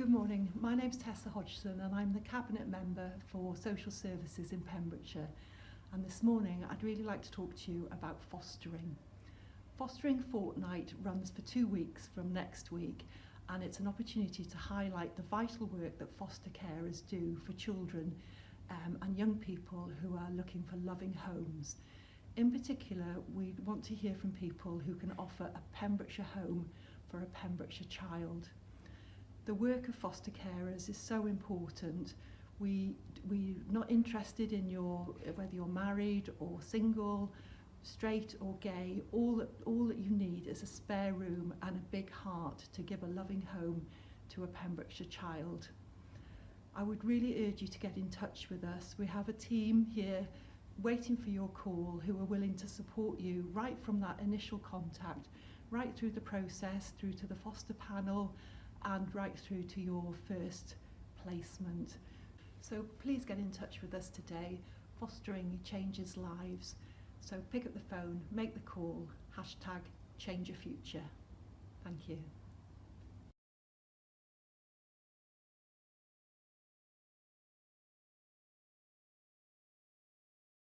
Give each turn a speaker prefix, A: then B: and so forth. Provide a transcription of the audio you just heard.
A: Good morning, my name's Tessa Hodgson and I'm the Cabinet Member for Social Services in Pembrokeshire, and this morning I'd really like to talk to you about fostering. Fostering Fortnight runs for 2 weeks from next week, and it's an opportunity to highlight the vital work that foster carers do for children and young people who are looking for loving homes. In particular, we want to hear from people who can offer a Pembrokeshire home for a Pembrokeshire child. The work of foster carers is so important. We're not interested in whether you're married or single, straight or gay. All that you need is a spare room and a big heart to give a loving home to a Pembrokeshire child. I would really urge you to get in touch with us. We have a team here waiting for your call who are willing to support you right from that initial contact, right through the process, through to the foster panel, and right through to your first placement. So please get in touch with us today. Fostering changes lives. So pick up the phone, make the call, #ChangeYourFuture. Thank you.